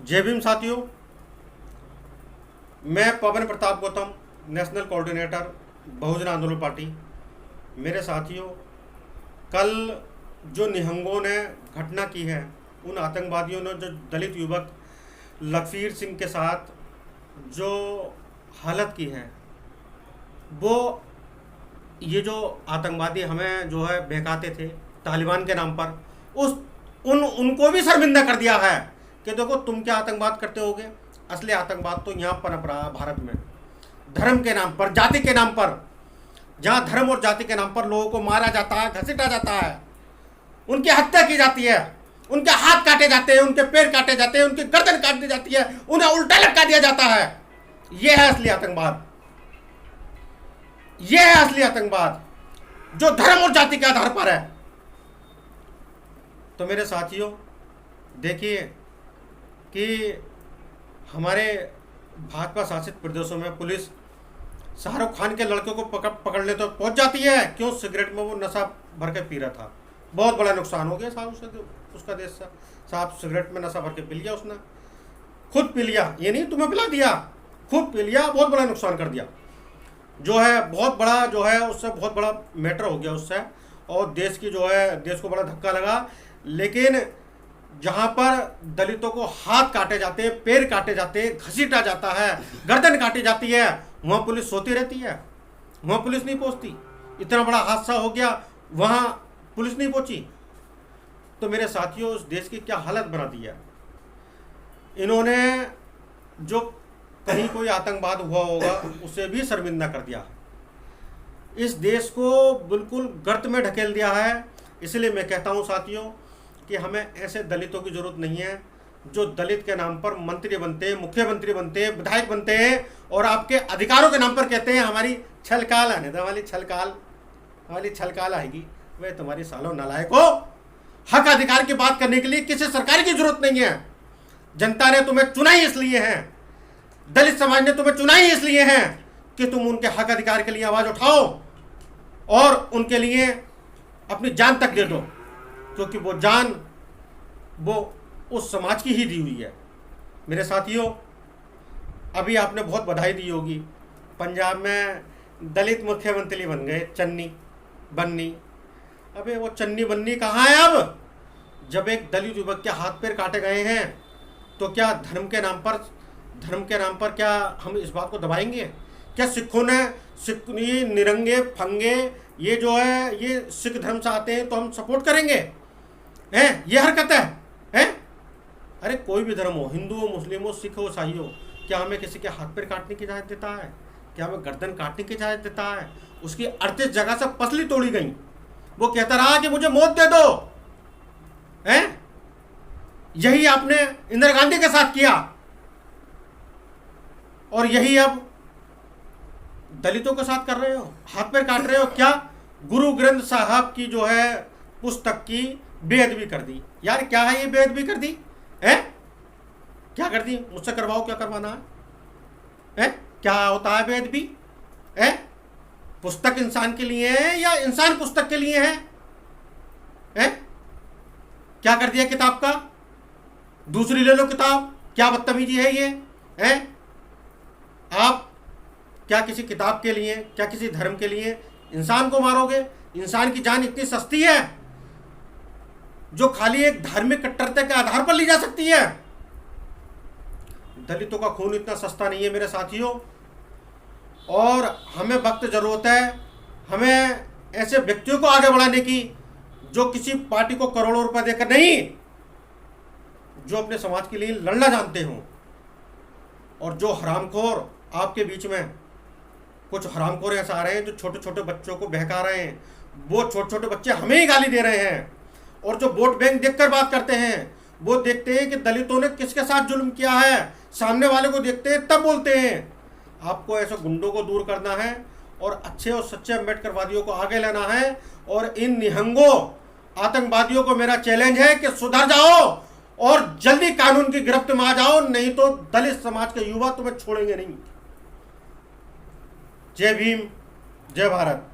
जय भीम साथियों, मैं पवन प्रताप गौतम, नेशनल कोऑर्डिनेटर बहुजन आंदोलन पार्टी। मेरे साथियों, कल जो निहंगों ने घटना की है, उन आतंकवादियों ने जो दलित युवक लखवीर सिंह के साथ जो हालत की है, वो ये जो आतंकवादी हमें जो है बहकाते थे तालिबान के नाम पर, उनको भी शर्मिंदा कर दिया है कि देखो तुम क्या आतंकवाद करते होगे। असली आतंकवाद तो यहाँ पनप रहा है भारत में, धर्म के नाम पर, जाति के नाम पर। जहाँ धर्म और जाति के नाम पर लोगों को मारा जाता है, घसीटा जाता है, उनकी हत्या की जाती है, उनके हाथ काटे जाते हैं, उनके पैर काटे जाते हैं, उनकी गर्दन काट दी जाती है, उन्हें उल्टा लटका दिया जाता है। यह है असली आतंकवाद। यह है असली आतंकवाद जो धर्म और जाति के आधार पर है। तो मेरे साथियों, देखिए कि हमारे भाजपा शासित प्रदेशों में पुलिस शाहरुख खान के लड़के को पकड़ने तो पहुंच जाती है। क्यों? सिगरेट में वो नशा भर के पी रहा था। बहुत बड़ा नुकसान हो गया साहब उसका देश से। साहब सिगरेट में नशा भर के पी लिया, उसने खुद पी लिया, ये नहीं तुम्हें पिला दिया, खुद पी लिया, बहुत बड़ा नुकसान कर दिया। जो है बहुत बड़ा जो है उससे बहुत बड़ा मैटर हो गया उससे, और देश की जो है देश को बड़ा धक्का लगा। लेकिन जहाँ पर दलितों को हाथ काटे जाते हैं, पैर काटे जाते हैं, घसीटा जाता है, गर्दन काटी जाती है, वहाँ पुलिस सोती रहती है, वहाँ पुलिस नहीं पहुँचती। इतना बड़ा हादसा हो गया, वहाँ पुलिस नहीं पहुँची। तो मेरे साथियों, उस देश की क्या हालत बना दी है इन्होंने। जो कहीं कोई आतंकवाद हुआ होगा उसे भी शर्मिंदा कर दिया, इस देश को बिल्कुल गर्त में ढकेल दिया है। इसलिए मैं कहता हूँ साथियों कि हमें ऐसे दलितों की जरूरत नहीं है जो दलित के नाम पर मंत्री बनते हैं, मुख्यमंत्री बनते हैं, विधायक बनते हैं, और आपके अधिकारों के नाम पर कहते हैं हमारी छलकाल आने दो, हमारी छलकाल आएगी। वे तुम्हारी सालों नालायक हो। हक अधिकार की बात करने के लिए किसी सरकार की जरूरत नहीं है। जनता ने तुम्हें चुना ही इसलिए है, दलित समाज ने तुम्हें चुना ही इसलिए है कि तुम उनके हक अधिकार के लिए आवाज उठाओ और उनके लिए अपनी जान तक दे दो, क्योंकि वो जान वो उस समाज की ही दी हुई है। मेरे साथियों, अभी आपने बहुत बधाई दी होगी, पंजाब में दलित मुख्यमंत्री बन गए, चन्नी बन्नी। अबे वो चन्नी बन्नी कहाँ है अब? जब एक दलित युवक के हाथ पैर काटे गए हैं, तो क्या धर्म के नाम पर क्या हम इस बात को दबाएंगे? क्या सिखों ने ये निरंगे फंगे ये जो है ये सिख धर्म से आते हैं तो हम सपोर्ट करेंगे? हैं? ये हरकत है? अरे कोई भी धर्म हो, हिंदू हो, मुस्लिम हो, सिख हो, ईसाई हो, क्या हमें किसी के हाथ पैर काटने की इजाज़त देता है? क्या हमें गर्दन काटने की इजाज़त देता है? उसकी 38 जगह से पसली तोड़ी गई, वो कहता रहा कि मुझे मौत दे दो। हैं? यही आपने इंदिरा गांधी के साथ किया, और यही अब दलितों के साथ कर रहे हो, हाथ पैर काट रहे हो। क्या? गुरु ग्रंथ साहब की जो है पुस्तक की बेअदबी कर दी। यार क्या है ये बेअदबी कर दी? है क्या कर दी? मुझसे करवाओ, क्या करवाना है? क्या होता है बेअदबी? है? पुस्तक इंसान के लिए है या इंसान पुस्तक के लिए है? क्या कर दिया किताब का? दूसरी ले लो किताब। क्या बदतमीजी है ये? है? आप क्या किसी किताब के लिए, क्या किसी धर्म के लिए इंसान को मारोगे? इंसान की जान इतनी सस्ती है जो खाली एक धार्मिक कट्टरता के आधार पर ली जा सकती है। दलितों का खून इतना सस्ता नहीं है मेरे साथियों, और हमें वक्त जरूरत है, हमें ऐसे व्यक्तियों को आगे बढ़ाने की जो किसी पार्टी को करोड़ों रुपए देकर नहीं, जो अपने समाज के लिए लड़ना जानते हों। और जो हरामखोर आपके बीच में कुछ हरामखोर ऐसा आ रहे हैं जो छोटे छोटे बच्चों को बहका रहे हैं, वो छोटे छोटे बच्चे हमें ही गाली दे रहे हैं, और जो वोट बैंक देखकर बात करते हैं, वो देखते हैं कि दलितों ने किसके साथ जुल्म किया है, सामने वाले को देखते हैं तब बोलते हैं। आपको ऐसे गुंडों को दूर करना है और अच्छे और सच्चे अम्बेडकरवादियों को आगे लाना है। और इन निहंगों आतंकवादियों को मेरा चैलेंज है कि सुधर जाओ और जल्दी कानून की गिरफ्त में आ जाओ, नहीं तो दलित समाज के युवा तुम्हें छोड़ेंगे नहीं। जय भीम, जय भारत।